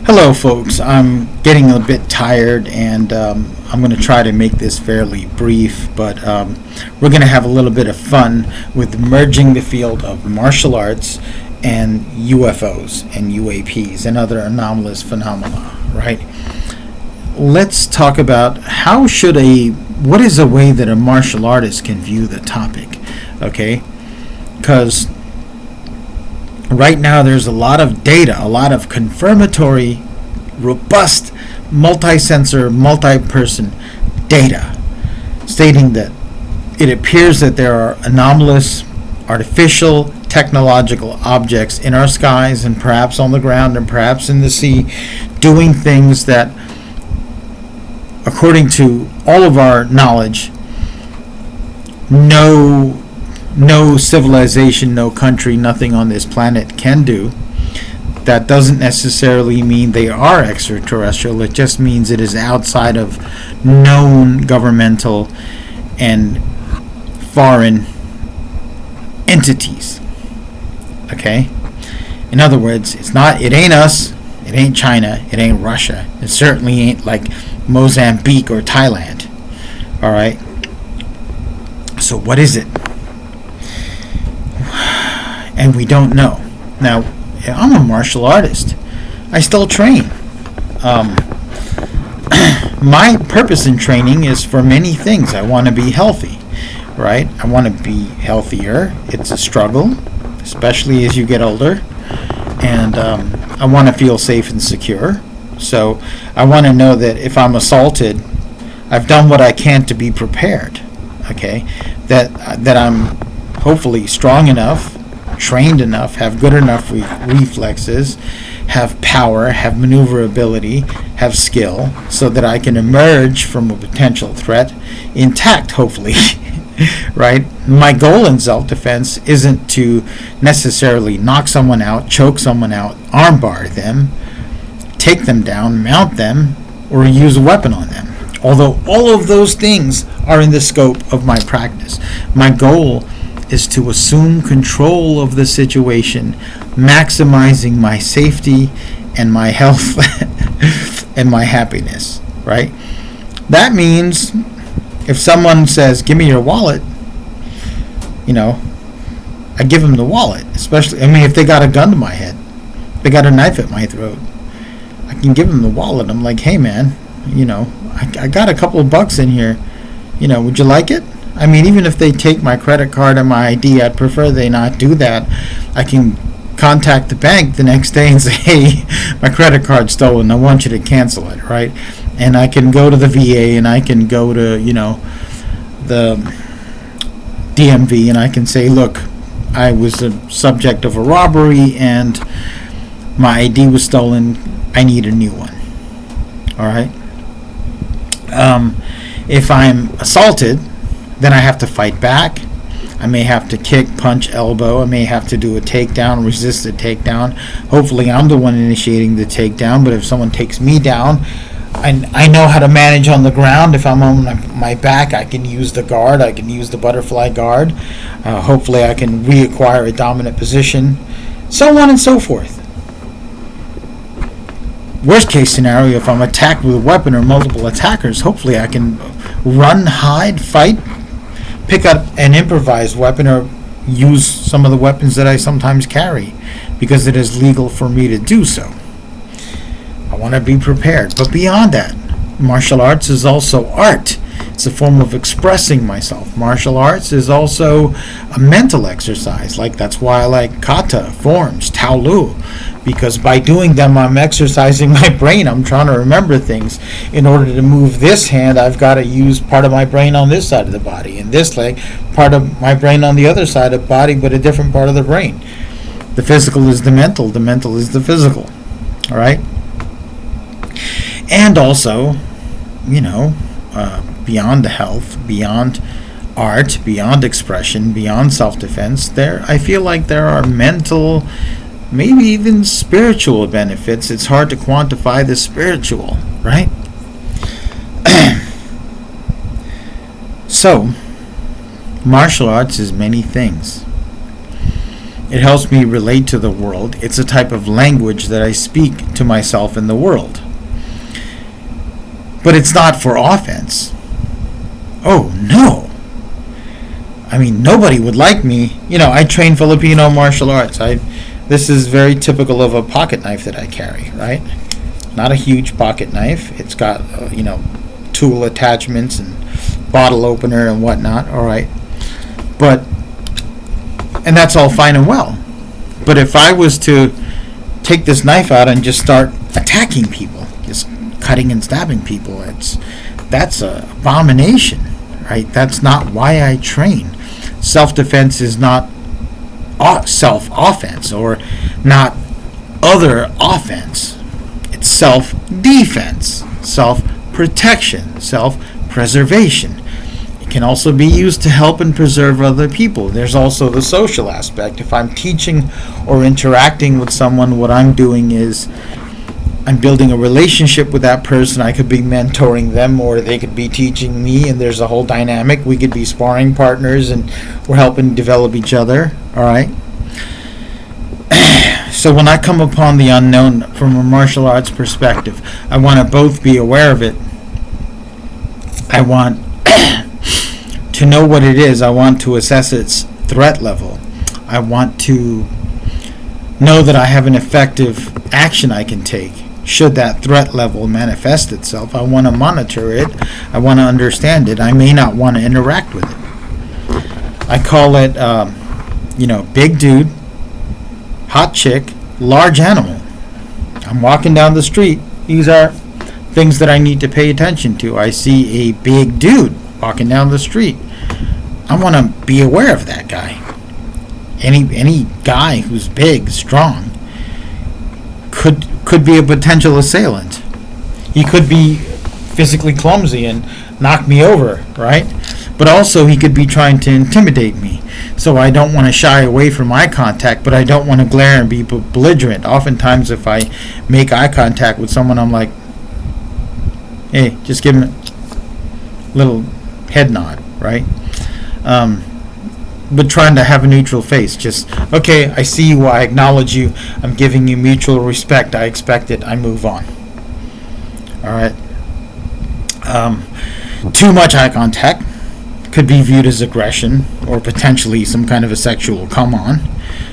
Hello, folks. I'm getting a bit tired, and I'm going to try to make this fairly brief, but we're going to have a little bit of fun with merging the field of martial arts and UFOs and UAPs and other anomalous phenomena, right? Let's talk about what is a way that a martial artist can view the topic, okay? Because right now there's a lot of data, a lot of confirmatory, robust, multi-sensor, multi-person data stating that it appears that there are anomalous, artificial, technological objects in our skies and perhaps on the ground and perhaps in the sea doing things that, according to all of our knowledge, no civilization, no country, nothing on this planet can do. That doesn't necessarily mean they are extraterrestrial. It just means it is outside of known governmental and foreign entities. Okay? In other words, it ain't us, it ain't China, it ain't Russia. It certainly ain't like Mozambique or Thailand. All right? So what is it? And we don't know. Now, I'm a martial artist. I still train. My purpose in training is for many things. I want to be healthy, right? I want to be healthier. It's a struggle, especially as you get older. And I want to feel safe and secure. So I want to know that if I'm assaulted, I've done what I can to be prepared. Okay? That I'm hopefully strong enough, trained enough, have good enough reflexes, have power, have maneuverability, have skill, so that I can emerge from a potential threat intact, hopefully. Right? My goal in self-defense isn't to necessarily knock someone out, choke someone out, armbar them, take them down, mount them, or use a weapon on them. Although all of those things are in the scope of my practice. My goal is to assume control of the situation, maximizing my safety and my health and my happiness, right? That means if someone says, "Give me your wallet," I give them the wallet. Especially, if they got a gun to my head, they got a knife at my throat, I can give them the wallet. I'm like, "Hey, man, I got a couple of bucks in here. Would you like it?" Even if they take my credit card and my ID, I'd prefer they not do that. I can contact the bank the next day and say, "Hey, my credit card's stolen. I want you to cancel it," right? And I can go to the VA and I can go to, the DMV and I can say, "Look, I was the subject of a robbery and my ID was stolen. I need a new one." All right? If I'm assaulted, then I have to fight back. I may have to kick, punch, elbow. I may have to do a takedown, resist a takedown. Hopefully I'm the one initiating the takedown, but if someone takes me down, I know how to manage on the ground. If I'm on my back, I can use the guard. I can use the butterfly guard. Hopefully I can reacquire a dominant position, so on and so forth. Worst case scenario, if I'm attacked with a weapon or multiple attackers, hopefully I can run, hide, fight, pick up an improvised weapon, or use some of the weapons that I sometimes carry because it is legal for me to do so. I want to be prepared. But beyond that, martial arts is also art. It's a form of expressing myself. Martial arts is also a mental exercise. That's why I like kata, forms, taolu, because by doing them, I'm exercising my brain. I'm trying to remember things. In order to move this hand, I've got to use part of my brain on this side of the body, and this leg, part of my brain on the other side of the body, but a different part of the brain. The physical is the mental is the physical. All right? And also, beyond the health, beyond art, beyond expression, beyond self-defense, I feel like there are mental, maybe even spiritual benefits. It's hard to quantify the spiritual, right? So, martial arts is many things. It helps me relate to the world. It's a type of language that I speak to myself in the world. But it's not for offense. Oh, no. I mean, nobody would like me. I train Filipino martial arts. This is very typical of a pocket knife that I carry, right? Not a huge pocket knife. It's got, tool attachments and bottle opener and whatnot, all right? And that's all fine and well. But if I was to take this knife out and just start attacking people, just cutting and stabbing people, that's an abomination, right? That's not why I train. Self-defense is not self-offense or not other offense. It's self-defense, self-protection, self-preservation. It can also be used to help and preserve other people. There's also the social aspect. If I'm teaching or interacting with someone, what I'm doing is I'm building a relationship with that person. I could be mentoring them, or they could be teaching me, and there's a whole dynamic. We could be sparring partners, and we're helping develop each other, all right? So when I come upon the unknown from a martial arts perspective, I want to both be aware of it. I want to know what it is. I want to assess its threat level. I want to know that I have an effective action I can take should that threat level manifest itself. I want to monitor it. I want to understand it. I may not want to interact with it. I call it, big dude, hot chick, large animal. I'm walking down the street. These are things that I need to pay attention to. I see a big dude walking down the street. I want to be aware of that guy. Any guy who's big, strong, could be a potential assailant. He could be physically clumsy and knock me over, right? But also he could be trying to intimidate me. So I don't want to shy away from eye contact, but I don't want to glare and be belligerent. Oftentimes if I make eye contact with someone, I'm like, hey, just give him a little head nod, right? But trying to have a neutral face. Just, okay, I see you, I acknowledge you, I'm giving you mutual respect, I expect it, I move on. Alright. Too much eye contact could be viewed as aggression or potentially some kind of a sexual come on.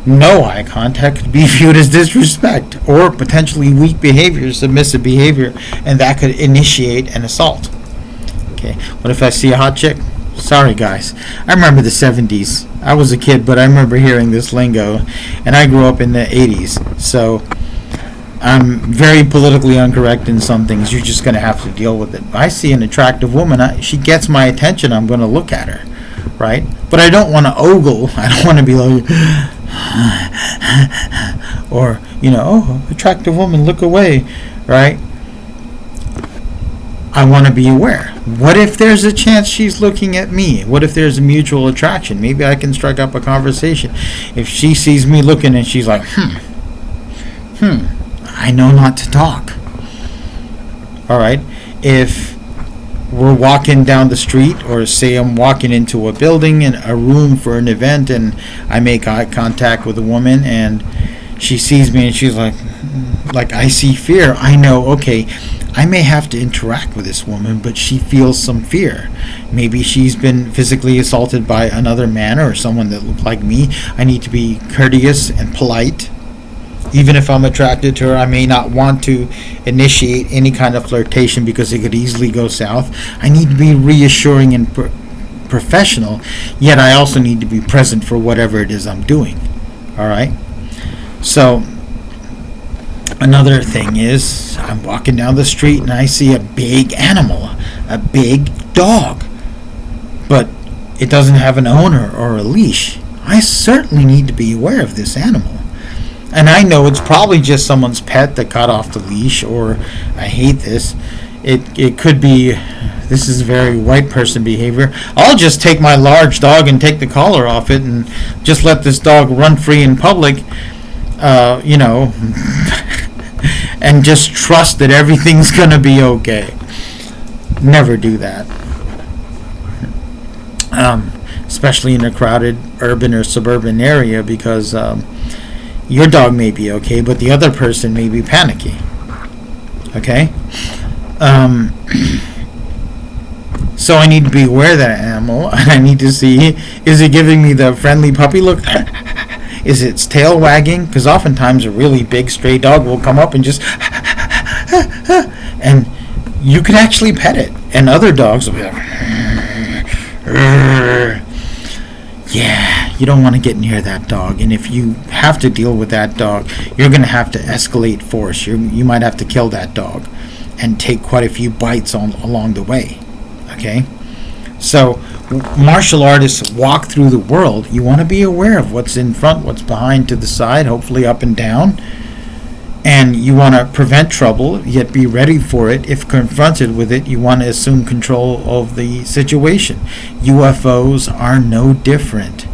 No eye contact could be viewed as disrespect or potentially weak behavior, submissive behavior, and that could initiate an assault. Okay, what if I see a hot chick? Sorry guys, I remember the 70s. I was a kid, but I remember hearing this lingo, and I grew up in the 80s, so I'm very politically incorrect in some things. You're just going to have to deal with it. I see an attractive woman, she gets my attention, I'm going to look at her, right? But I don't want to ogle. I don't want to be like, or, oh, attractive woman, look away, right? I want to be aware. What if there's a chance she's looking at me? What if there's a mutual attraction? Maybe I can strike up a conversation. If she sees me looking and she's like, I know not to talk. All right. If we're walking down the street, or say I'm walking into a building and a room for an event, and I make eye contact with a woman and she sees me and she's like I see fear, I know, okay, I may have to interact with this woman, but she feels some fear. Maybe she's been physically assaulted by another man or someone that looked like me. I need to be courteous and polite. Even if I'm attracted to her, I may not want to initiate any kind of flirtation because it could easily go south. I need to be reassuring and professional, yet I also need to be present for whatever it is I'm doing. All right? So another thing is, I'm walking down the street and I see a big animal, a big dog, but it doesn't have an owner or a leash. I certainly need to be aware of this animal. And I know it's probably just someone's pet that got off the leash, or I hate this. It could be, this is very white person behavior. I'll just take my large dog and take the collar off it and just let this dog run free in public, and just trust that everything's going to be okay. Never do that. especially in a crowded urban or suburban area, because your dog may be okay, but the other person may be panicky. Okay? So I need to be aware of that animal, and I need to see, is it giving me the friendly puppy look? Is its tail wagging? Because oftentimes a really big stray dog will come up and just and you could actually pet it, and other dogs will be like, yeah, you don't want to get near that dog. And if you have to deal with that dog, you're going to have to escalate force. You might have to kill that dog and take quite a few bites along the way. Okay? So martial artists walk through the world. You want to be aware of what's in front, what's behind, to the side, hopefully up and down. And you want to prevent trouble, yet be ready for it. If confronted with it, you want to assume control of the situation. UFOs are no different.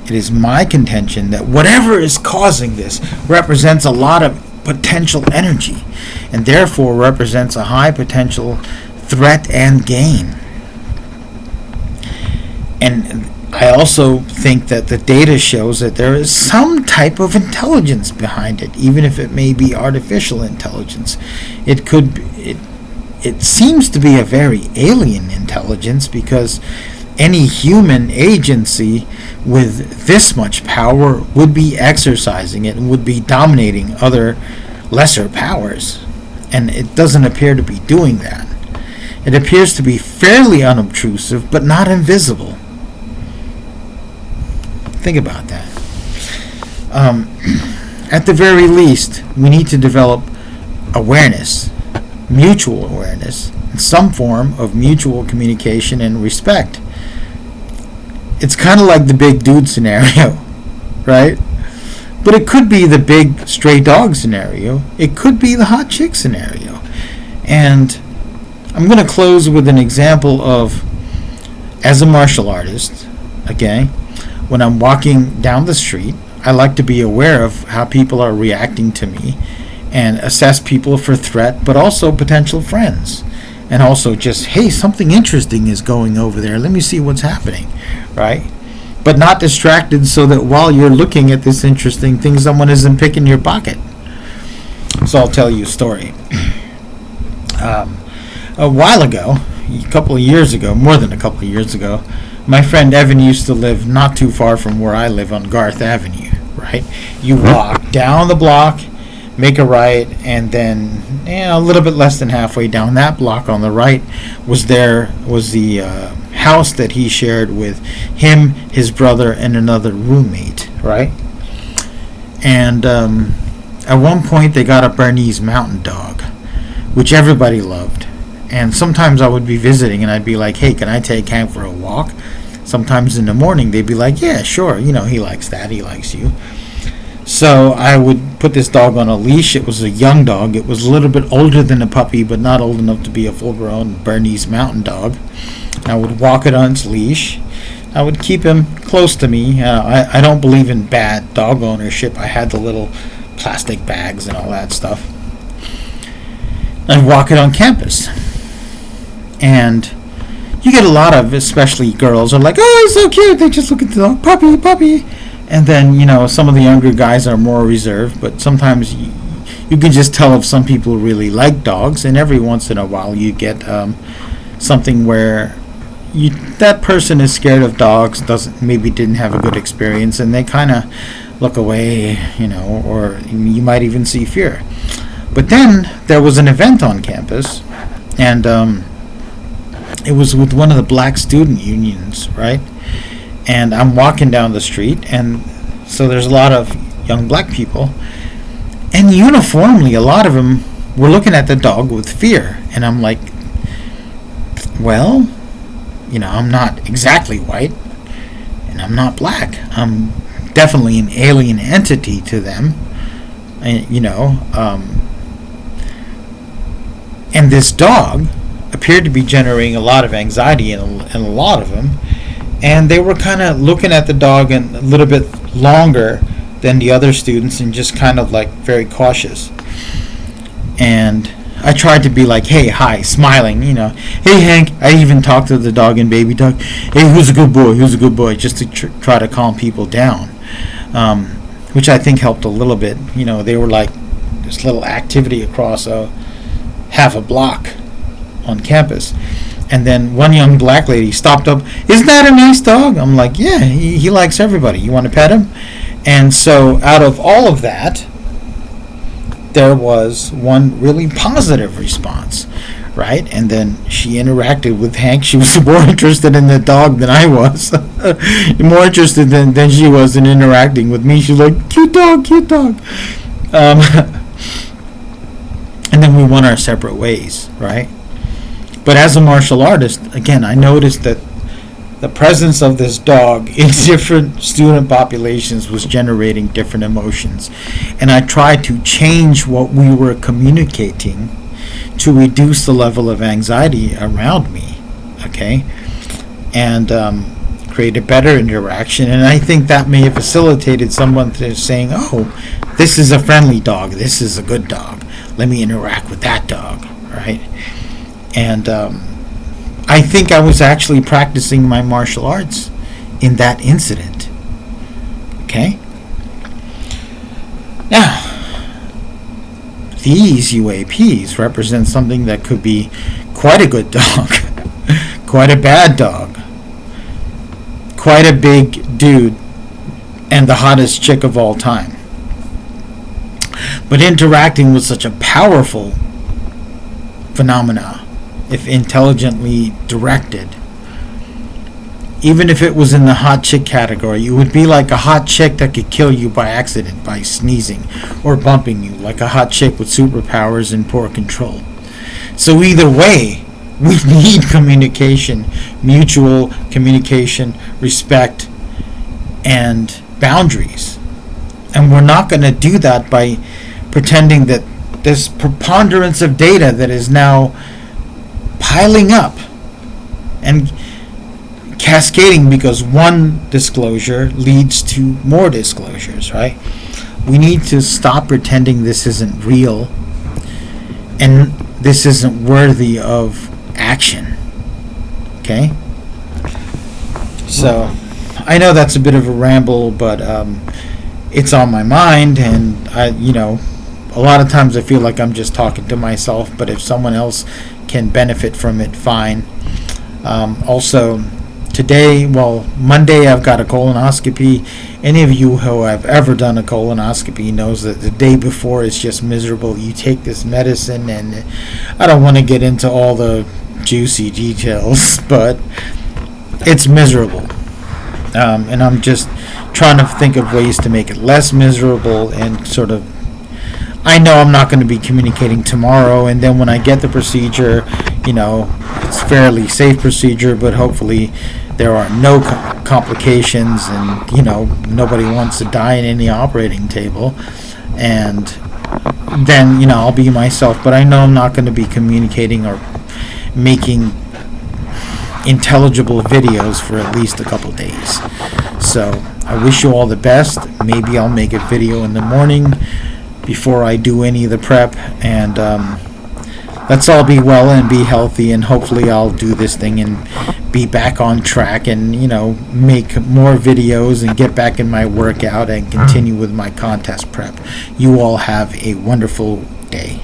It is my contention that whatever is causing this represents a lot of potential energy, and therefore represents a high potential threat and gain. And I also think that the data shows that there is some type of intelligence behind it, even if it may be artificial intelligence. It seems to be a very alien intelligence, because any human agency with this much power would be exercising it and would be dominating other lesser powers. And it doesn't appear to be doing that. It appears to be fairly unobtrusive, but not invisible. Think about that. At the very least, we need to develop awareness, mutual awareness, and some form of mutual communication and respect. It's kind of like the big dude scenario, right? But it could be the big stray dog scenario. It could be the hot chick scenario. And I'm going to close with an example of, as a martial artist, okay, when I'm walking down the street, I like to be aware of how people are reacting to me and assess people for threat, but also potential friends. And also just, hey, something interesting is going over there. Let me see what's happening, right? But not distracted, so that while you're looking at this interesting thing, someone isn't picking your pocket. So I'll tell you a story. A while ago, a couple of years ago, more than a couple of years ago, my friend Evan used to live not too far from where I live on Garth Avenue, right? You walk down the block, make a right, and then a little bit less than halfway down that block on the right was the house that he shared with him, his brother, and another roommate, right? And at one point they got a Bernese Mountain Dog, which everybody loved. And sometimes I would be visiting and I'd be like, hey, can I take Hank for a walk? Sometimes in the morning they'd be like, yeah, sure, he likes that, he likes you. So I would put this dog on a leash. It was a young dog. It was a little bit older than a puppy, but not old enough to be a full-grown Bernese Mountain Dog. I would walk it on its leash. I would keep him close to me. I don't believe in bad dog ownership. I had the little plastic bags and all that stuff. I'd walk it on campus. And you get a lot of, especially girls, are like, oh, it's so cute. They just look at the dog, puppy, puppy. And then, some of the younger guys are more reserved, but sometimes you can just tell if some people really like dogs, and every once in a while you get something where that person is scared of dogs, didn't have a good experience, and they kind of look away, or you might even see fear. But then there was an event on campus, and it was with one of the black student unions, right? And I'm walking down the street, and so there's a lot of young black people, and uniformly a lot of them were looking at the dog with fear. And I'm like, well, I'm not exactly white, and I'm not black. I'm definitely an alien entity to them, and and this dog appeared to be generating a lot of anxiety in a lot of them. And they were kind of looking at the dog and a little bit longer than the other students, and just kind of like very cautious. And I tried to be like, hey, hi, smiling, you know. Hey, Hank. I even talked to the dog and baby dog. Hey, who's a good boy? Who's a good boy? Just to try to calm people down, which I think helped a little bit. You know, they were like this little activity across half a block on campus. And then one young black lady stopped up. Isn't that a nice dog? I'm like, yeah, he likes everybody. You want to pet him? And so out of all of that, there was one really positive response, right? And then she interacted with Hank. She was more interested in the dog than I was. More interested than she was in interacting with me. She was like, cute dog, cute dog. And then we went our separate ways, right? But as a martial artist, again, I noticed that the presence of this dog in different student populations was generating different emotions. And I tried to change what we were communicating to reduce the level of anxiety around me, okay? And create a better interaction. And I think that may have facilitated someone to saying, oh, this is a friendly dog. This is a good dog. Let me interact with that dog, right? And I think I was actually practicing my martial arts in that incident. Okay? Now, these UAPs represent something that could be quite a good dog, quite a bad dog, quite a big dude, and the hottest chick of all time. But interacting with such a powerful phenomena, if intelligently directed, even if it was in the hot chick category, it would be like a hot chick that could kill you by accident, by sneezing or bumping you, like a hot chick with superpowers and poor control. So either way, we need communication, mutual communication, respect, and boundaries. And we're not going to do that by pretending that this preponderance of data that is now piling up and cascading because one disclosure leads to more disclosures, right? We need to stop pretending this isn't real and this isn't worthy of action. Okay? So, I know that's a bit of a ramble, but it's on my mind, and a lot of times I feel like I'm just talking to myself, but if someone else can benefit from it, fine. Also, today, Monday, I've got a colonoscopy. Any of you who have ever done a colonoscopy knows that the day before is just miserable. You take this medicine, and I don't want to get into all the juicy details, but it's miserable. And I'm just trying to think of ways to make it less miserable and sort of, I know I'm not going to be communicating tomorrow, and then when I get the procedure, it's fairly safe procedure, but hopefully there are no complications, and nobody wants to die in any operating table, and then I'll be myself. But I know I'm not going to be communicating or making intelligible videos for at least a couple days. So I wish you all the best. Maybe I'll make a video in the morning before I do any of the prep, and let's all be well and be healthy, and hopefully I'll do this thing and be back on track and make more videos and get back in my workout and continue with my contest prep. You all have a wonderful day.